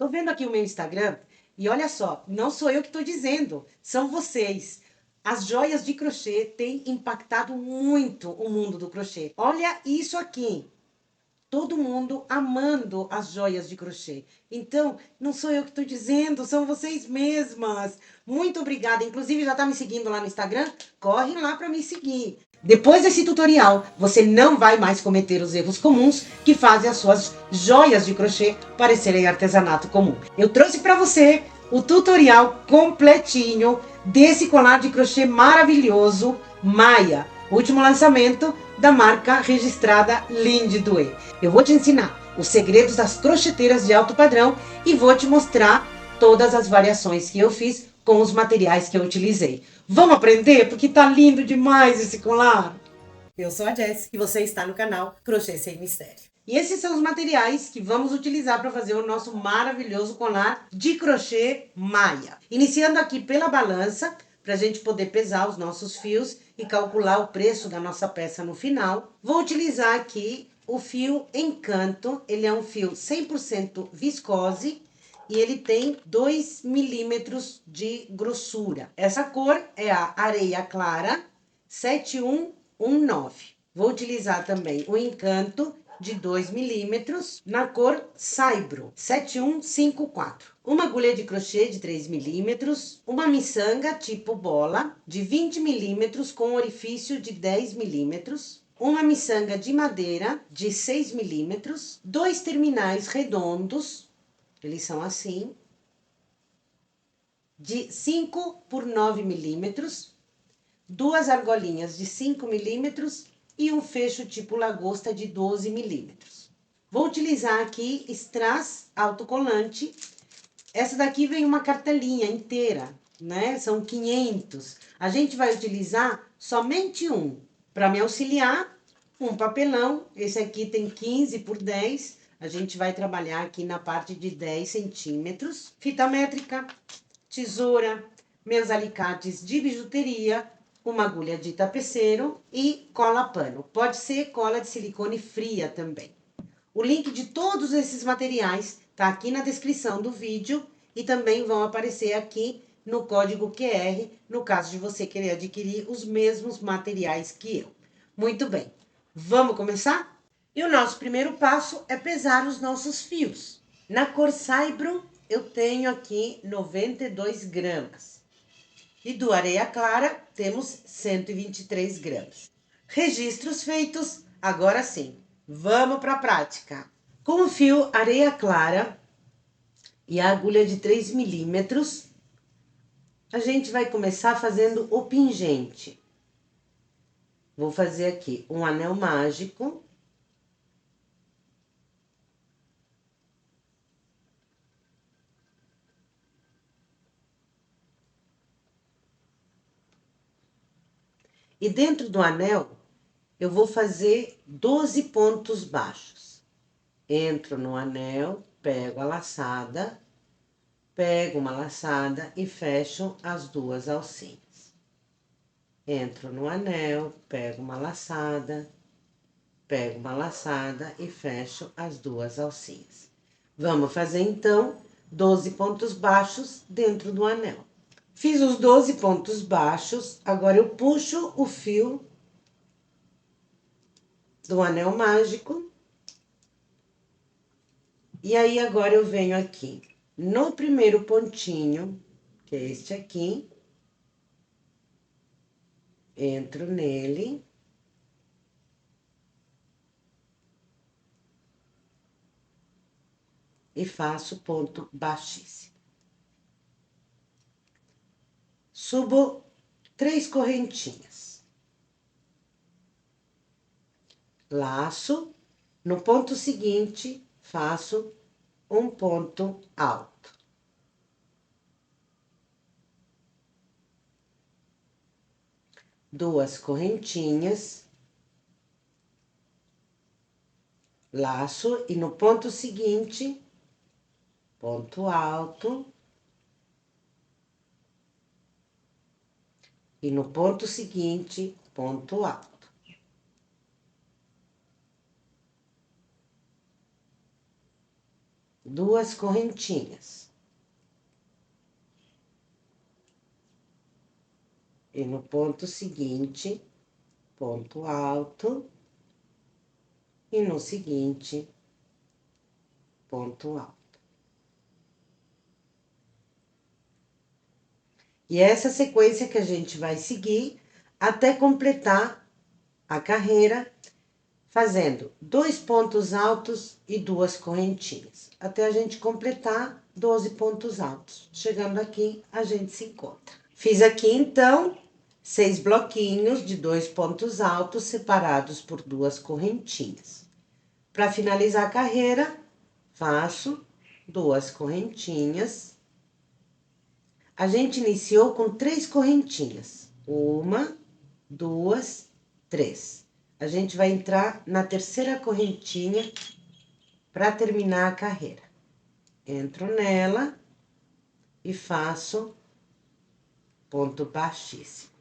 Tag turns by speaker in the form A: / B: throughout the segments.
A: tô vendo aqui o meu Instagram e olha só, não sou eu que tô dizendo, são vocês. As joias de crochê têm impactado muito o mundo do crochê. Olha isso aqui. Todo mundo amando as joias de crochê. Então, não sou eu que estou dizendo, são vocês mesmas. Muito obrigada. Inclusive, já está me seguindo lá no Instagram? Corre lá para me seguir. Depois desse tutorial, você não vai mais cometer os erros comuns que fazem as suas joias de crochê parecerem artesanato comum. Eu trouxe para você o tutorial completinho desse colar de crochê maravilhoso, Maia. Último lançamento da marca registrada Linde Due. Eu vou te ensinar os segredos das crocheteiras de alto padrão e vou te mostrar todas as variações que eu fiz com os materiais que eu utilizei. Vamos aprender? Porque tá lindo demais esse colar! Eu sou a Jess e você está no canal Crochê Sem Mistério. E esses são os materiais que vamos utilizar para fazer o nosso maravilhoso colar de crochê Maia. Iniciando aqui pela balança, para a gente poder pesar os nossos fios e calcular o preço da nossa peça no final. Vou utilizar aqui o fio Encanto, ele é um fio 100% viscose e ele tem 2 milímetros de grossura. Essa cor é a Areia Clara 7119. Vou utilizar também o Encanto de 2 milímetros na cor Saibro 7154. Uma agulha de crochê de 3 milímetros, uma miçanga tipo bola de 20 milímetros com orifício de 10 milímetros, uma miçanga de madeira de 6 milímetros, dois terminais redondos, eles são assim, de 5 por 9 milímetros, duas argolinhas de 5 milímetros e um fecho tipo lagosta de 12 milímetros. Vou utilizar aqui strass autocolante. Essa daqui vem uma cartelinha inteira, né? São 500. A gente vai utilizar somente um. Para me auxiliar, um papelão. Esse aqui tem 15 por 10. A gente vai trabalhar aqui na parte de 10 centímetros. Fita métrica, tesoura, meus alicates de bijuteria, uma agulha de tapeceiro e cola pano. Pode ser cola de silicone fria também. O link de todos esses materiais tá aqui na descrição do vídeo e também vão aparecer aqui no código QR, no caso de você querer adquirir os mesmos materiais que eu. Muito bem, vamos começar? E o nosso primeiro passo é pesar os nossos fios. Na cor Saibro, eu tenho aqui 92 gramas. E do Areia Clara, temos 123 gramas. Registros feitos, agora sim, vamos para a prática. Com o fio Areia Clara e a agulha de 3 milímetros, a gente vai começar fazendo o pingente. Vou fazer aqui um anel mágico. E dentro do anel, eu vou fazer 12 pontos baixos. Entro no anel, pego a laçada, pego uma laçada e fecho as duas alcinhas. Entro no anel, pego uma laçada e fecho as duas alcinhas. Vamos fazer então 12 pontos baixos dentro do anel. Fiz os 12 pontos baixos, agora eu puxo o fio do anel mágico. E aí, agora eu venho aqui no primeiro pontinho, que é este aqui. Entro nele. E faço ponto baixíssimo. Subo 3 correntinhas. Laço. No ponto seguinte, faço um ponto alto. Duas correntinhas. Laço e no ponto seguinte, ponto alto. E no ponto seguinte, ponto alto. 2 correntinhas. E no ponto seguinte, ponto alto. E no seguinte, ponto alto. E essa sequência que a gente vai seguir até completar a carreira, fazendo 2 pontos altos e 2 correntinhas, até a gente completar 12 pontos altos. Chegando aqui, a gente se encontra. Fiz aqui, então, 6 bloquinhos de 2 pontos altos separados por 2 correntinhas. Para finalizar a carreira, faço 2 correntinhas. A gente iniciou com 3 correntinhas. 1, 2, 3. A gente vai entrar na terceira correntinha para terminar a carreira. Entro nela e faço ponto baixíssimo.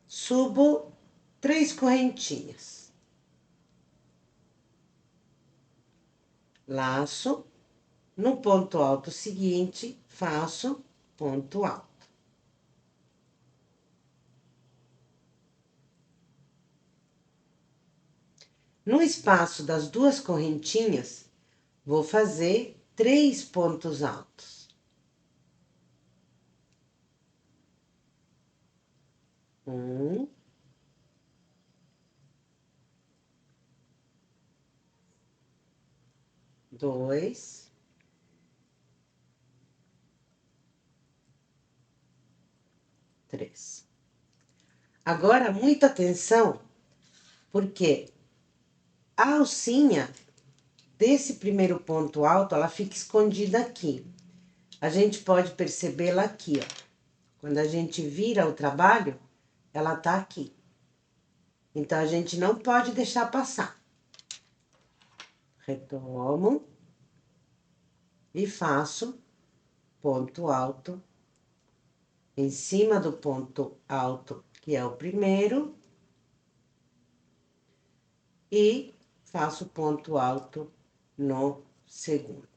A: Subo 3 correntinhas. Laço. No ponto alto seguinte, faço ponto alto. No espaço das 2 correntinhas, vou fazer 3 pontos altos. 1, 2, 3. Agora, muita atenção, porque a alcinha desse primeiro ponto alto, ela fica escondida aqui. A gente pode percebê-la aqui, ó. Quando a gente vira o trabalho, ela tá aqui. Então, a gente não pode deixar passar. Retomo e faço ponto alto em cima do ponto alto, que é o primeiro, e faço ponto alto no segundo.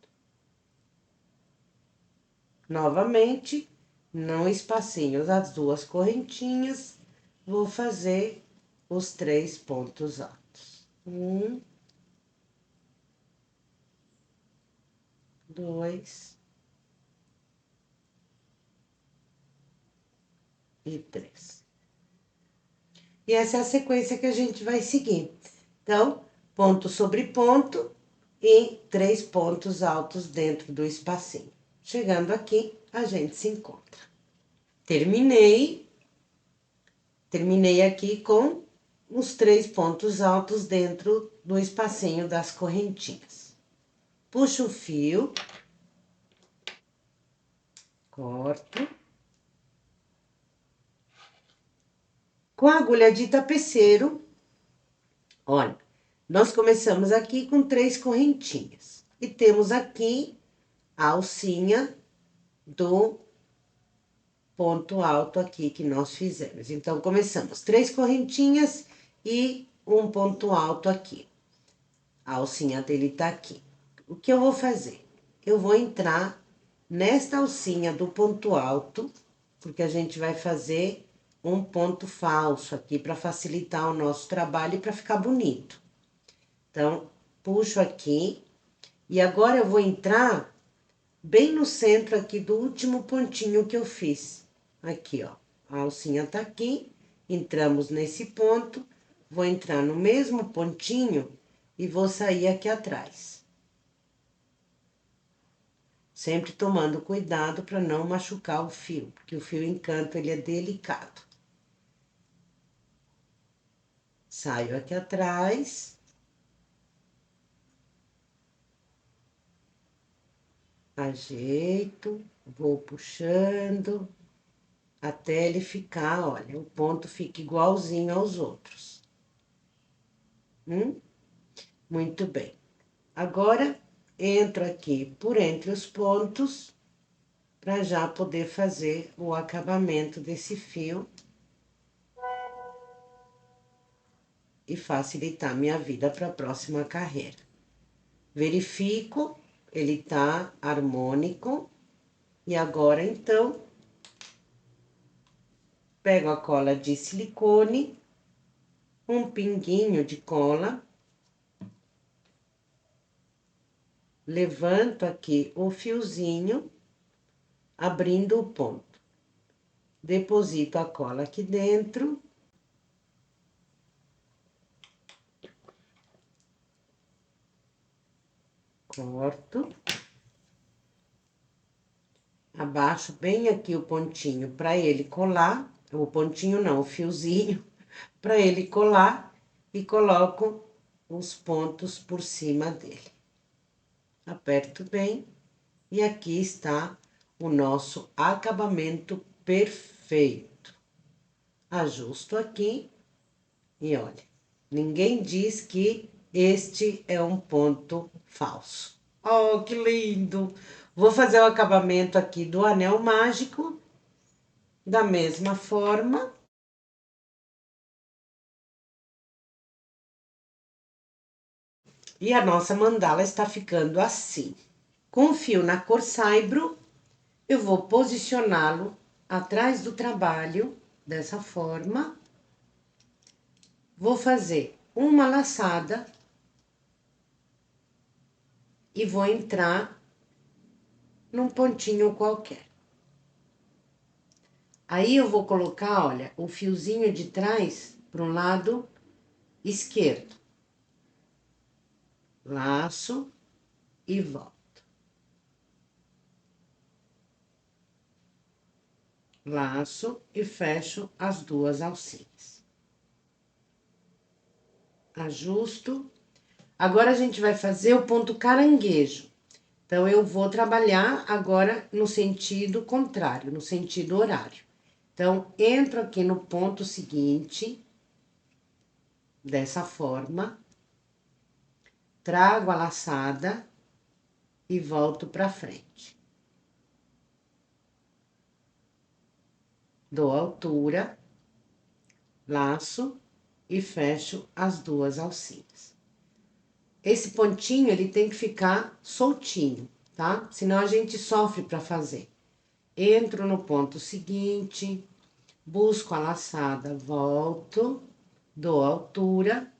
A: Novamente, no espacinho das 2 correntinhas, vou fazer os 3 pontos altos. 1, 2 e 3. E essa é a sequência que a gente vai seguir. Então, ponto sobre ponto e 3 pontos altos dentro do espacinho. Chegando aqui, a gente se encontra. Terminei aqui com os 3 pontos altos dentro do espacinho das correntinhas. Puxo o fio, corto. Com a agulha de tapeceiro, olha, nós começamos aqui com 3 correntinhas. E temos aqui a alcinha do ponto alto aqui que nós fizemos. Então, começamos 3 correntinhas e um ponto alto aqui. A alcinha dele tá aqui. O que eu vou fazer? Eu vou entrar nesta alcinha do ponto alto, porque a gente vai fazer um ponto falso aqui para facilitar o nosso trabalho e para ficar bonito. Então, puxo aqui e agora eu vou entrar bem no centro aqui do último pontinho que eu fiz. Aqui, ó, a alcinha tá aqui, entramos nesse ponto, vou entrar no mesmo pontinho e vou sair aqui atrás. Sempre tomando cuidado para não machucar o fio, porque o fio encanto, ele é delicado. Saio aqui atrás. Ajeito, vou puxando, até ele ficar, olha, o ponto fica igualzinho aos outros. Muito bem. Agora, entro aqui por entre os pontos, para já poder fazer o acabamento desse fio. E facilitar minha vida para a próxima carreira. Verifico, ele tá harmônico. E agora, então, pego a cola de silicone, um pinguinho de cola, levanto aqui o fiozinho, abrindo o ponto. Deposito a cola aqui dentro. Corto. Abaixo bem aqui o pontinho para ele colar. O pontinho não, o fiozinho, para ele colar. E coloco os pontos por cima dele. Aperto bem. E aqui está o nosso acabamento perfeito. Ajusto aqui e olha, ninguém diz que este é um ponto falso. Oh, que lindo! Vou fazer o acabamento aqui do anel mágico, da mesma forma. E a nossa mandala está ficando assim. Com o fio na cor saibro, eu vou posicioná-lo atrás do trabalho, dessa forma. Vou fazer uma laçada e vou entrar num pontinho qualquer. Aí, eu vou colocar, olha, o fiozinho de trás para o lado esquerdo. Laço e volto. Laço e fecho as duas alcinhas. Ajusto. Agora, a gente vai fazer o ponto caranguejo. Então, eu vou trabalhar agora no sentido contrário, no sentido horário. Então, entro aqui no ponto seguinte, dessa forma, trago a laçada e volto pra frente. Dou altura, laço e fecho as duas alcinhas. Esse pontinho, ele tem que ficar soltinho, tá? Senão a gente sofre pra fazer. Entro no ponto seguinte, busco a laçada, volto, dou altura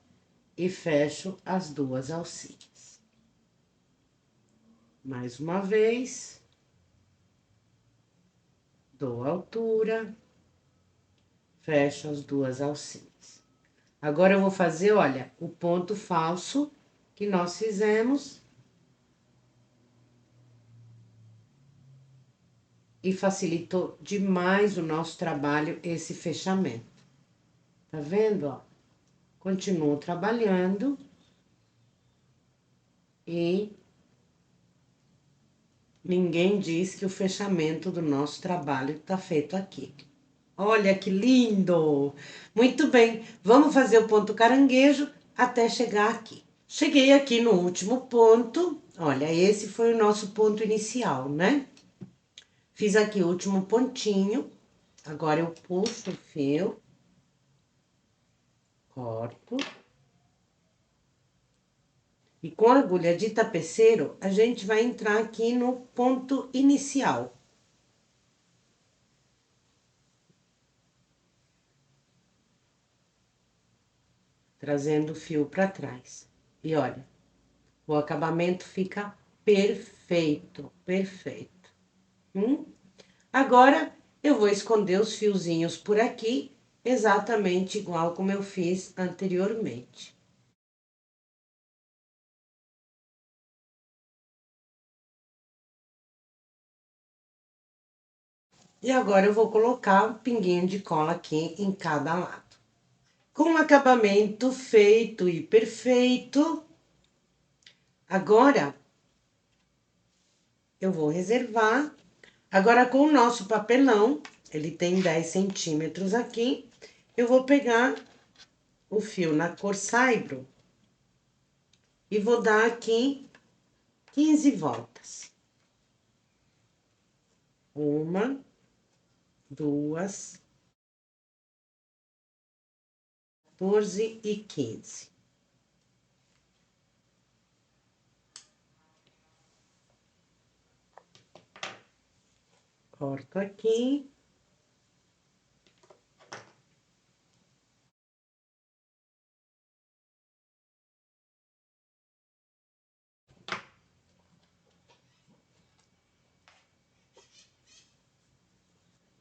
A: e fecho as duas alcinhas. Mais uma vez. Dou altura, fecho as duas alcinhas. Agora, eu vou fazer, olha, o ponto falso que nós fizemos. E facilitou demais o nosso trabalho, esse fechamento. Tá vendo, ó? Continuo trabalhando. E ninguém diz que o fechamento do nosso trabalho tá feito aqui. Olha que lindo! Muito bem, vamos fazer o ponto caranguejo até chegar aqui. Cheguei aqui no último ponto. Olha, esse foi o nosso ponto inicial, né? Fiz aqui o último pontinho. Agora, eu puxo o fio. Corto. E com a agulha de tapeceiro, a gente vai entrar aqui no ponto inicial. Trazendo o fio pra trás. E olha, o acabamento fica perfeito, perfeito. Agora, eu vou esconder os fiozinhos por aqui, exatamente igual como eu fiz anteriormente. E agora, eu vou colocar um pinguinho de cola aqui em cada lado. Com o acabamento feito e perfeito, agora, eu vou reservar. Agora, com o nosso papelão, ele tem 10 centímetros aqui, eu vou pegar o fio na cor saibro e vou dar aqui 15 voltas. Uma, duas, 14 e 15. Corto aqui.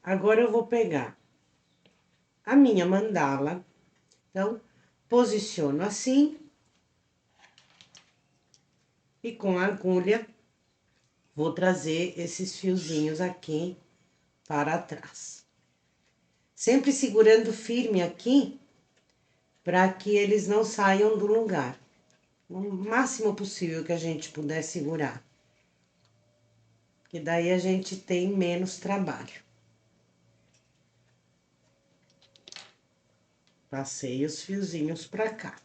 A: Agora eu vou pegar a minha mandala. Então, posiciono assim. E com a agulha, vou trazer esses fiozinhos aqui para trás. Sempre segurando firme aqui, para que eles não saiam do lugar. O máximo possível que a gente puder segurar. Que daí a gente tem menos trabalho. Passei os fiozinhos pra cá.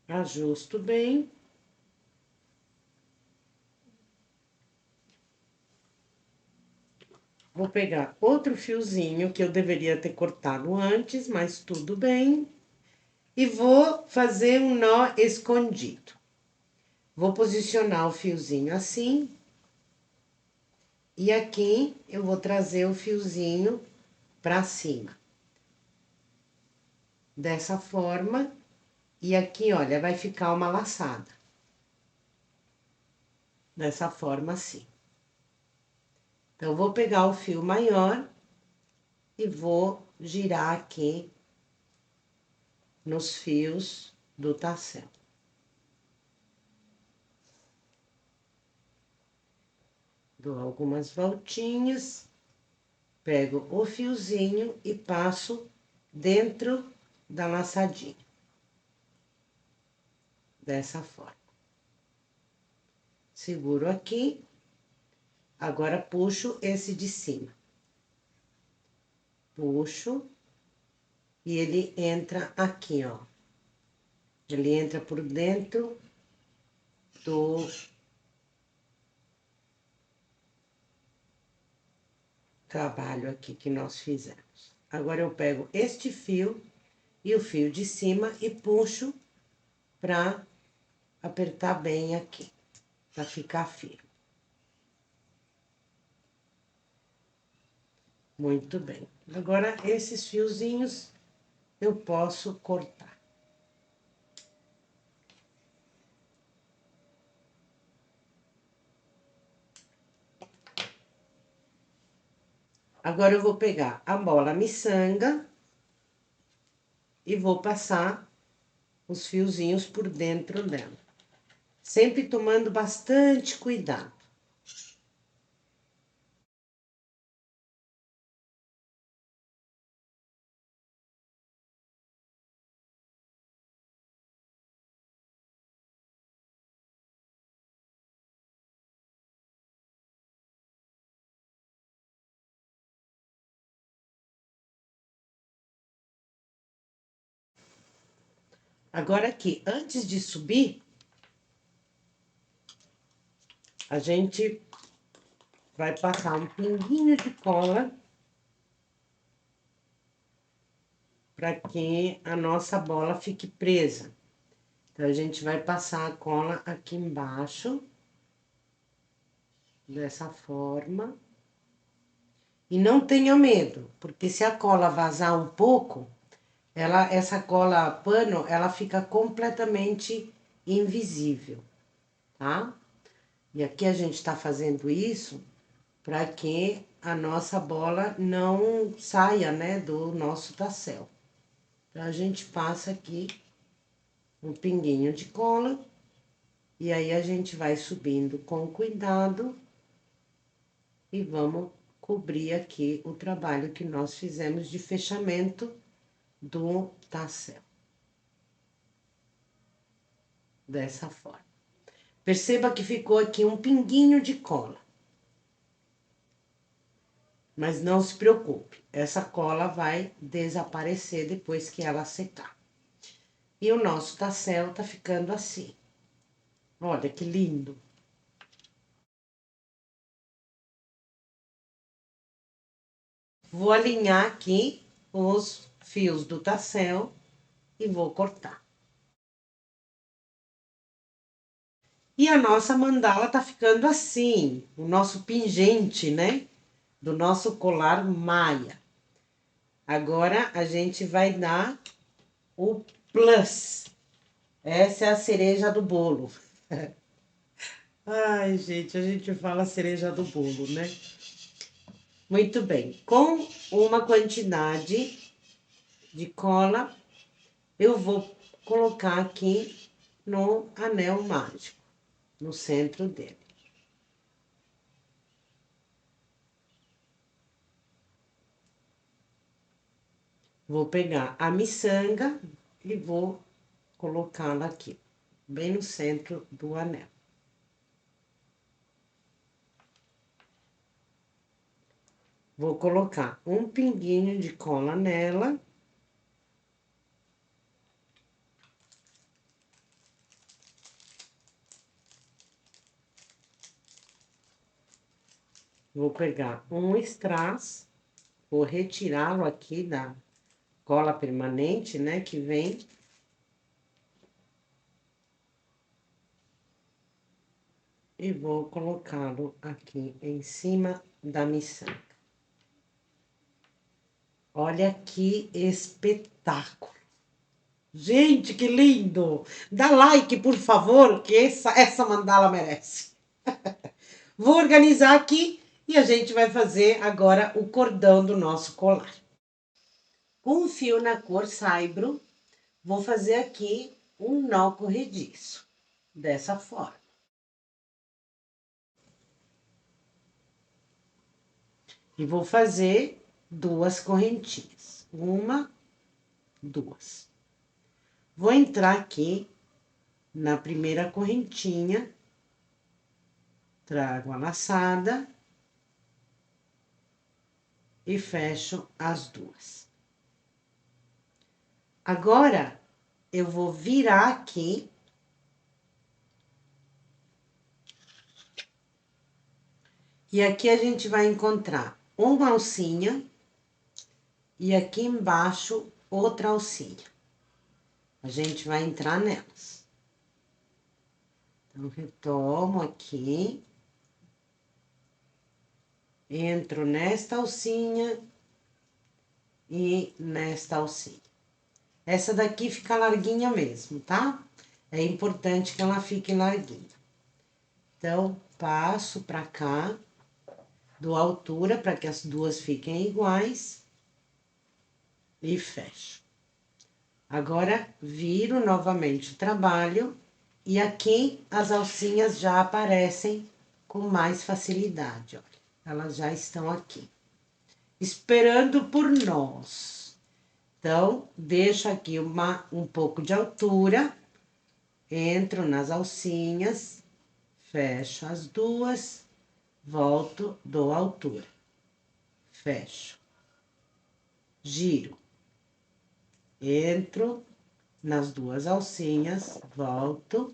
A: Ajusto bem. Vou pegar outro fiozinho que eu deveria ter cortado antes, mas tudo bem. E vou fazer um nó escondido. Vou posicionar o fiozinho assim. E aqui eu vou trazer o fiozinho pra cima. Dessa forma. E aqui, olha, vai ficar uma laçada. Dessa forma assim. Então, eu vou pegar o fio maior e vou girar aqui nos fios do tassel. Dou algumas voltinhas, pego o fiozinho e passo dentro da laçadinha. Dessa forma. Seguro aqui, agora puxo esse de cima. Puxo e ele entra aqui, ó. Ele entra por dentro do trabalho aqui que nós fizemos. Agora, eu pego este fio e o fio de cima e puxo pra apertar bem aqui, pra ficar firme. Muito bem. Agora, esses fiozinhos eu posso cortar. Agora, eu vou pegar a bola miçanga e vou passar os fiozinhos por dentro dela. Sempre tomando bastante cuidado. Agora aqui, antes de subir, a gente vai passar um pinguinho de cola para que a nossa bola fique presa. Então, a gente vai passar a cola aqui embaixo, dessa forma. E não tenha medo, porque se a cola vazar um pouco, essa cola pano, ela fica completamente invisível, tá? E aqui a gente tá fazendo isso para que a nossa bola não saia, né, do nosso tassel. Então, a gente passa aqui um pinguinho de cola e aí a gente vai subindo com cuidado e vamos cobrir aqui o trabalho que nós fizemos de fechamento do tassel. Dessa forma. Perceba que ficou aqui um pinguinho de cola. Mas não se preocupe, essa cola vai desaparecer depois que ela secar. E o nosso tassel tá ficando assim. Olha que lindo. Vou alinhar aqui os fios do tassel e vou cortar. E a nossa mandala tá ficando assim, o nosso pingente, né? Do nosso colar maia. Agora, a gente vai dar o plus. Essa é a cereja do bolo. Ai, gente, a gente fala cereja do bolo, né? Muito bem. Com uma quantidade de cola, eu vou colocar aqui no anel mágico, no centro dele. Vou pegar a miçanga e vou colocá-la aqui, bem no centro do anel. Vou colocar um pinguinho de cola nela. Vou pegar um strass, vou retirá-lo aqui da cola permanente, né, que vem. E vou colocá-lo aqui em cima da miçanga. Olha que espetáculo! Gente, que lindo! Dá like, por favor, que essa mandala merece. Vou organizar aqui e a gente vai fazer agora o cordão do nosso colar. Com um fio na cor saibro, vou fazer aqui um nó corrediço, dessa forma. E vou fazer duas correntinhas. Uma, duas. Vou entrar aqui na primeira correntinha, trago a laçada e fecho as duas. Agora, eu vou virar aqui. E aqui a gente vai encontrar uma alcinha e aqui embaixo outra alcinha. A gente vai entrar nelas. Então, retomo aqui. Entro nesta alcinha e nesta alcinha. Essa daqui fica larguinha mesmo, tá? É importante que ela fique larguinha. Então, passo pra cá, dou altura para que as duas fiquem iguais e fecho. Agora, viro novamente o trabalho e aqui as alcinhas já aparecem com mais facilidade, olha. Elas já estão aqui, esperando por nós. Então, deixo aqui um pouco de altura, entro nas alcinhas, fecho as duas, volto, dou altura, fecho, giro, entro nas duas alcinhas, volto,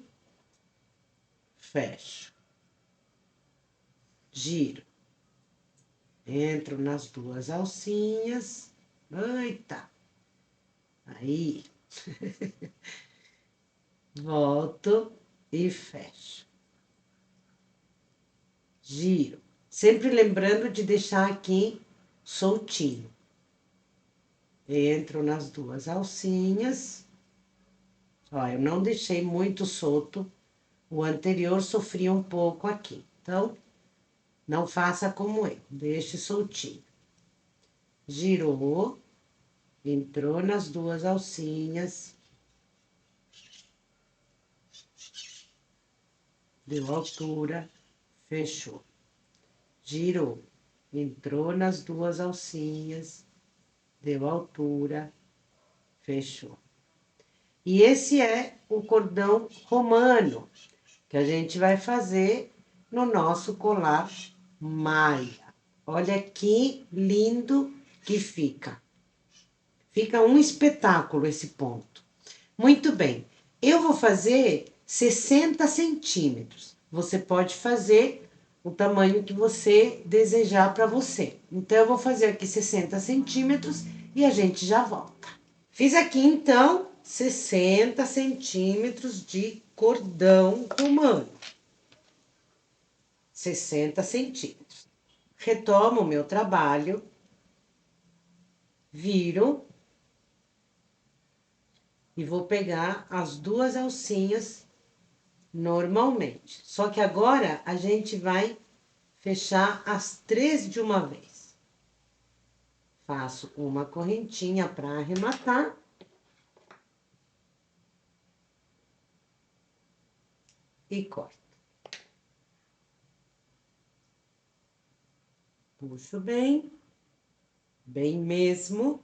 A: fecho, giro, entro nas duas alcinhas, eita, aí, volto e fecho, giro, sempre lembrando de deixar aqui soltinho. Entro nas duas alcinhas. Ó, eu não deixei muito solto. O anterior sofria um pouco aqui. Então, não faça como eu. Deixe soltinho. Girou. Entrou nas duas alcinhas. Deu altura. Fechou. Girou. Entrou nas duas alcinhas. Deu altura. Fechou. E esse é o cordão romano, que a gente vai fazer no nosso colar maia. Olha que lindo que fica. Fica um espetáculo esse ponto. Muito bem. Eu vou fazer 60 centímetros. Você pode fazer o tamanho que você desejar para você. Então, eu vou fazer aqui 60 centímetros e a gente já volta. Fiz aqui, então, 60 centímetros de cordão romano. 60 centímetros. Retomo o meu trabalho, viro e vou pegar as duas alcinhas normalmente. Só que agora a gente vai fechar as 3 de uma vez. Faço uma correntinha para arrematar. E corto. Puxo bem, bem mesmo.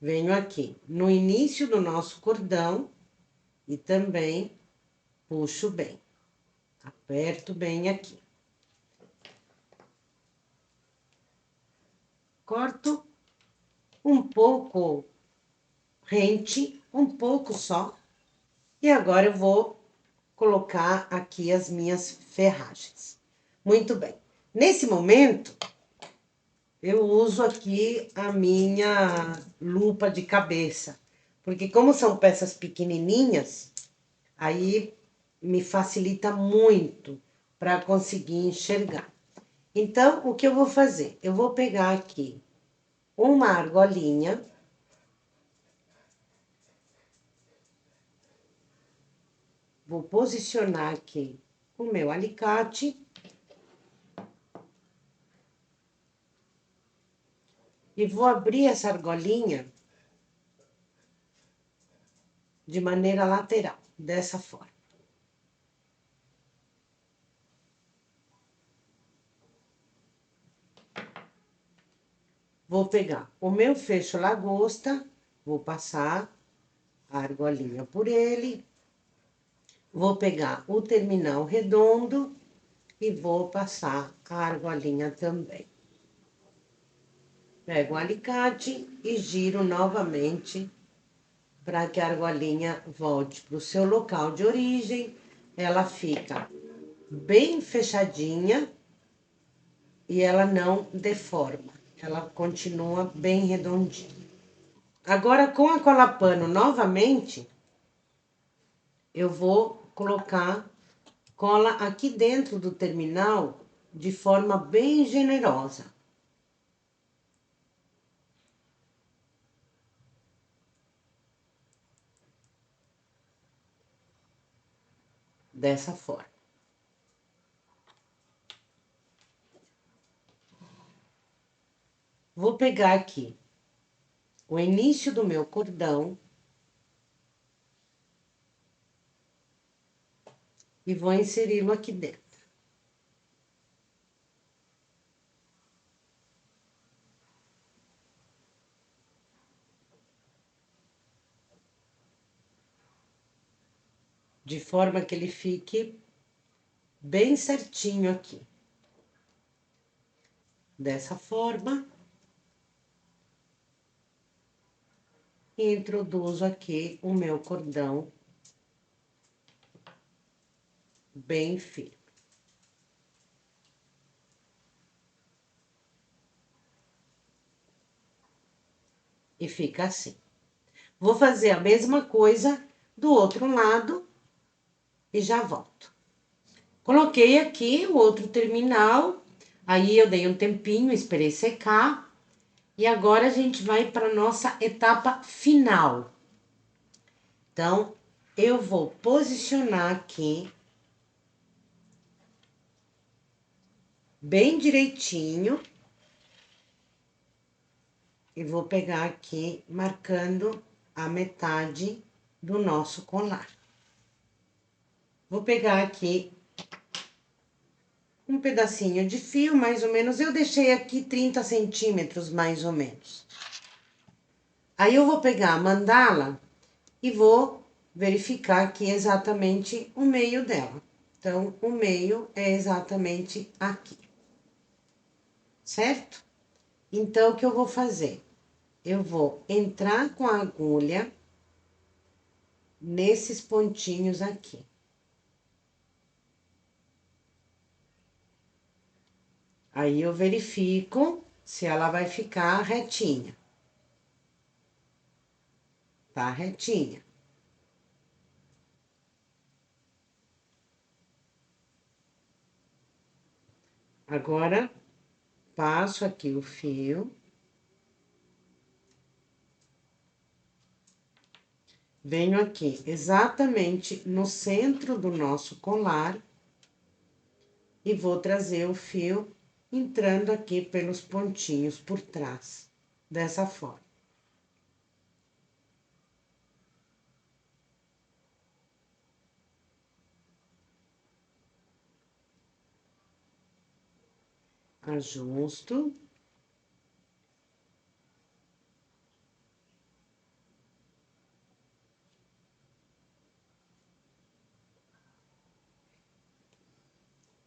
A: Venho aqui no início do nosso cordão e também puxo bem. Aperto bem aqui. Corto um pouco rente, um pouco só. E agora eu vou colocar aqui as minhas ferragens. Muito bem. Nesse momento, eu uso aqui a minha lupa de cabeça. Porque como são peças pequenininhas, aí me facilita muito para conseguir enxergar. Então, o que eu vou fazer? Eu vou pegar aqui uma argolinha. Vou posicionar aqui o meu alicate. E vou abrir essa argolinha de maneira lateral, dessa forma. Vou pegar o meu fecho lagosta, vou passar a argolinha por ele. Vou pegar o terminal redondo e vou passar a argolinha também. Pego o alicate e giro novamente para que a argolinha volte para o seu local de origem. Ela fica bem fechadinha e ela não deforma. Ela continua bem redondinha. Agora, com a cola pano novamente, eu vou colocar cola aqui dentro do terminal de forma bem generosa. Dessa forma. Vou pegar aqui o início do meu cordão e vou inseri-lo aqui dentro. De forma que ele fique bem certinho aqui. Dessa forma. E introduzo aqui o meu cordão bem firme. E fica assim. Vou fazer a mesma coisa do outro lado e já volto. Coloquei aqui o outro terminal, aí eu dei um tempinho, esperei secar. E agora a gente vai para nossa etapa final. Então, eu vou posicionar aqui bem direitinho. E vou pegar aqui, marcando a metade do nosso colar. Vou pegar aqui um pedacinho de fio, mais ou menos. Eu deixei aqui 30 centímetros, mais ou menos. Aí, eu vou pegar a mandala e vou verificar aqui exatamente o meio dela. Então, o meio é exatamente aqui. Certo? Então, o que eu vou fazer? Eu vou entrar com a agulha nesses pontinhos aqui. Aí, eu verifico se ela vai ficar retinha. Tá retinha. Agora, passo aqui o fio. Venho aqui exatamente no centro do nosso colar. E vou trazer o fio entrando aqui pelos pontinhos por trás, dessa forma. Ajusto.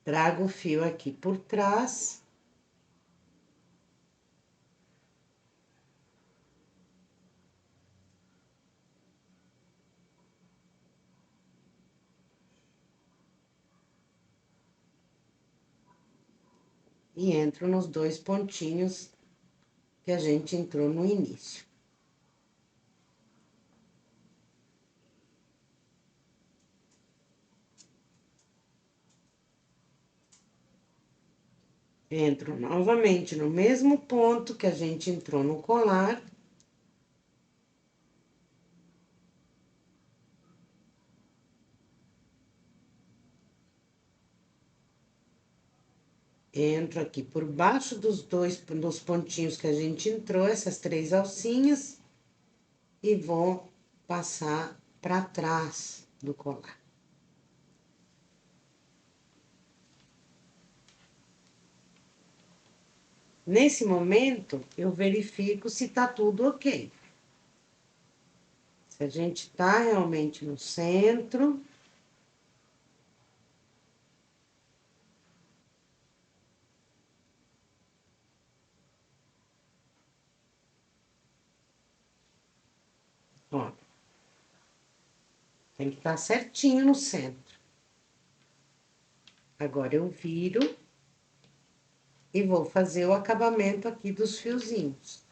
A: Trago o fio aqui por trás. E entro nos dois pontinhos que a gente entrou no início. Entro novamente no mesmo ponto que a gente entrou no colar. Entro aqui por baixo dos pontinhos que a gente entrou, essas 3 alcinhas, e vou passar para trás do colar. Nesse momento, eu verifico se tá tudo ok. Se a gente tá realmente no centro. Ó. Tem que estar certinho no centro. Agora, eu viro e vou fazer o acabamento aqui dos fiozinhos.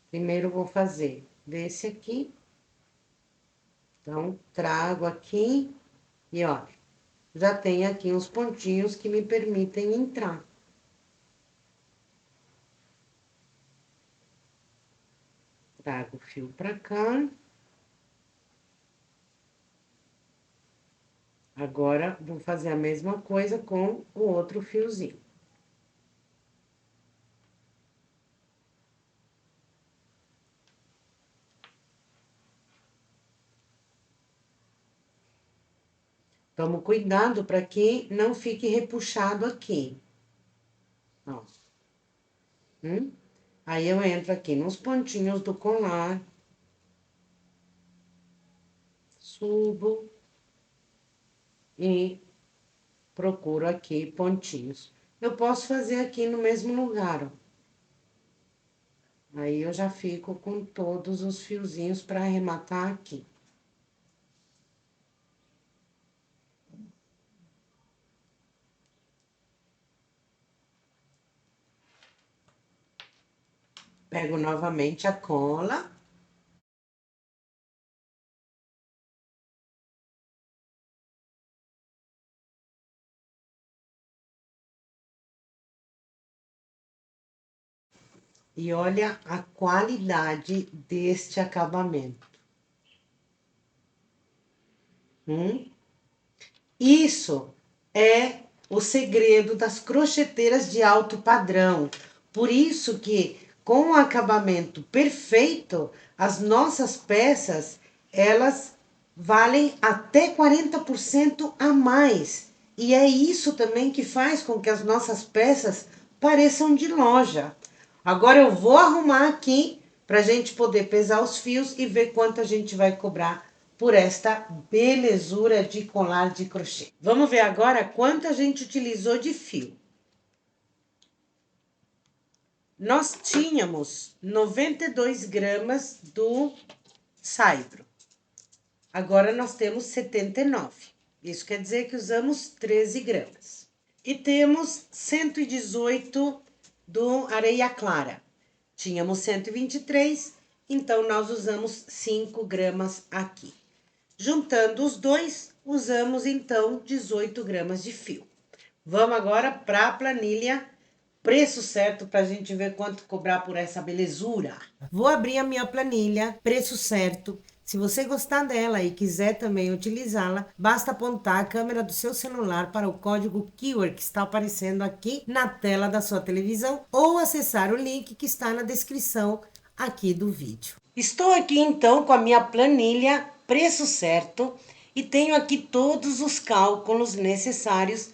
A: Primeiro, vou fazer desse aqui. Então, trago aqui e olha, já tem aqui uns pontinhos que me permitem entrar. Trago o fio pra cá. Agora, vou fazer a mesma coisa com o outro fiozinho. Tome cuidado para que não fique repuxado aqui. Ó. Aí, eu entro aqui nos pontinhos do colar. Subo. E procuro aqui pontinhos. Eu posso fazer aqui no mesmo lugar, ó. Aí, eu já fico com todos os fiozinhos para arrematar aqui. Pego novamente a cola. E olha a qualidade deste acabamento. Isso é o segredo das crocheteiras de alto padrão. Por isso que, com o acabamento perfeito, as nossas peças, elas valem até 40% a mais. E é isso também que faz com que as nossas peças pareçam de loja. Agora, eu vou arrumar aqui para a gente poder pesar os fios e ver quanto a gente vai cobrar por esta belezura de colar de crochê. Vamos ver agora quanto a gente utilizou de fio. Nós tínhamos 92 gramas do saibro. Agora nós temos 79. Isso quer dizer que usamos 13 gramas. E temos 118 do areia clara. Tínhamos 123, então nós usamos 5 gramas aqui. Juntando os dois, usamos então 18 gramas de fio. Vamos agora para a planilha preço certo para a gente ver quanto cobrar por essa belezura. Vou abrir a minha planilha preço certo. Se você gostar dela e quiser também utilizá-la, basta apontar a câmera do seu celular para o código Keyword que está aparecendo aqui na tela da sua televisão ou acessar o link que está na descrição aqui do vídeo. Estou aqui então com a minha planilha preço certo e tenho aqui todos os cálculos necessários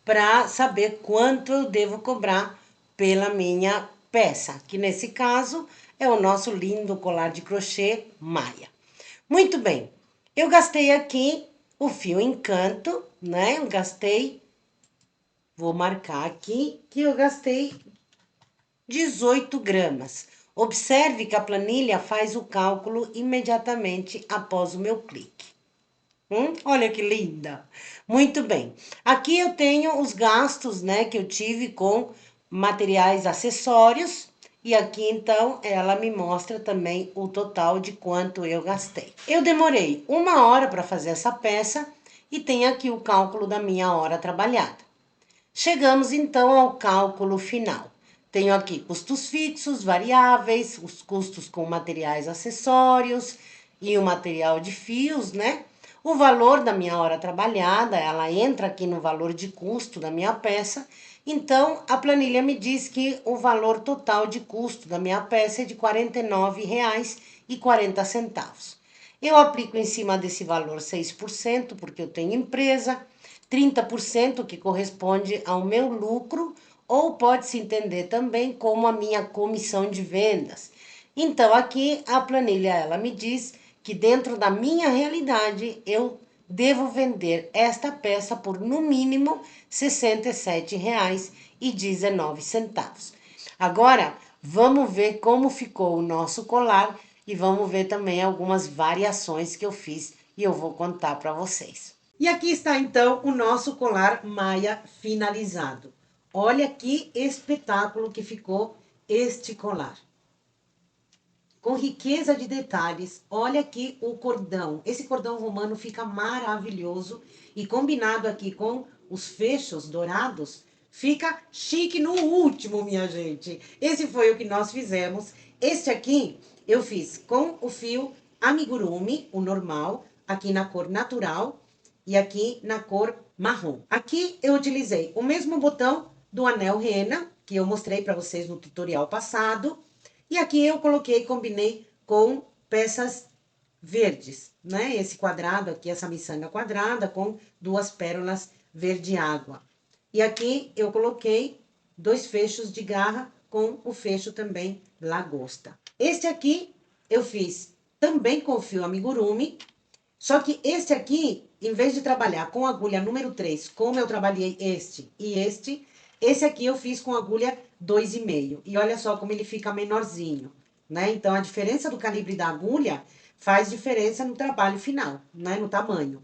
A: para saber quanto eu devo cobrar pela minha peça, que nesse caso é o nosso lindo colar de crochê Maia. Muito bem, eu gastei aqui o fio Encanto, né? Vou marcar aqui que eu gastei 18 gramas. Observe que a planilha faz o cálculo imediatamente após o meu clique. Olha que linda! Muito bem. Aqui eu tenho os gastos, né, que eu tive com materiais acessórios. E aqui, então, ela me mostra também o total de quanto eu gastei. Eu demorei 1 hora para fazer essa peça e tem aqui o cálculo da minha hora trabalhada. Chegamos, então, ao cálculo final. Tenho aqui custos fixos, variáveis, os custos com materiais acessórios e o material de fios, né? O valor da minha hora trabalhada, ela entra aqui no valor de custo da minha peça. Então, a planilha me diz que o valor total de custo da minha peça é de R$ 49,40. Eu aplico em cima desse valor 6%, porque eu tenho empresa, 30% que corresponde ao meu lucro, ou pode-se entender também como a minha comissão de vendas. Então, aqui a planilha, ela me diz que dentro da minha realidade, eu devo vender esta peça por, no mínimo, R$ 67,19. Agora, vamos ver como ficou o nosso colar e vamos ver também algumas variações que eu fiz e eu vou contar para vocês. E aqui está, então, o nosso colar Maia finalizado. Olha que espetáculo que ficou este colar. Com riqueza de detalhes, olha aqui o cordão. Esse cordão romano fica maravilhoso e combinado aqui com os fechos dourados, fica chique no último, minha gente. Esse foi o que nós fizemos. Este aqui eu fiz com o fio amigurumi, o normal, aqui na cor natural e aqui na cor marrom. Aqui eu utilizei o mesmo botão do anel rena, que eu mostrei para vocês no tutorial passado. E aqui eu coloquei, combinei com peças verdes, né? Esse quadrado aqui, essa miçanga quadrada com 2 pérolas verde água. E aqui eu coloquei 2 fechos de garra com o fecho também lagosta. Este aqui eu fiz também com fio amigurumi, só que este aqui, em vez de trabalhar com agulha número 3, como eu trabalhei este e este, esse aqui eu fiz com agulha 2,5. E olha só como ele fica menorzinho, né? Então, a diferença do calibre da agulha faz diferença no trabalho final, né? No tamanho.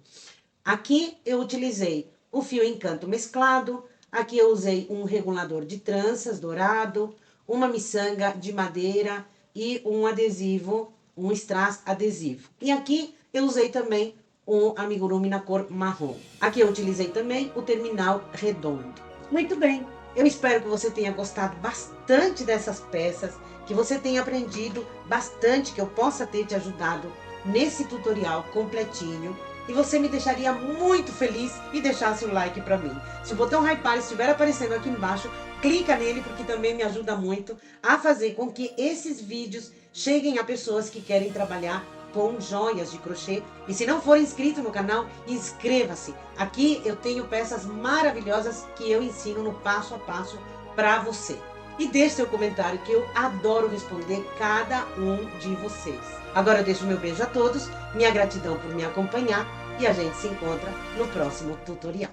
A: Aqui eu utilizei o fio Encanto mesclado. Aqui eu usei um regulador de tranças dourado, uma miçanga de madeira e um adesivo, um strass adesivo. E aqui eu usei também um amigurumi na cor marrom. Aqui eu utilizei também o terminal redondo. Muito bem, eu espero que você tenha gostado bastante dessas peças, que você tenha aprendido bastante, que eu possa ter te ajudado nesse tutorial completinho. E você me deixaria muito feliz e deixasse o like para mim. Se o botão hypar estiver aparecendo aqui embaixo, clica nele porque também me ajuda muito a fazer com que esses vídeos cheguem a pessoas que querem trabalhar com joias de crochê. E se não for inscrito no canal, inscreva-se. Aqui eu tenho peças maravilhosas que eu ensino no passo a passo para você. E deixe seu comentário que eu adoro responder cada um de vocês. Agora eu deixo meu beijo a todos, minha gratidão por me acompanhar e a gente se encontra no próximo tutorial.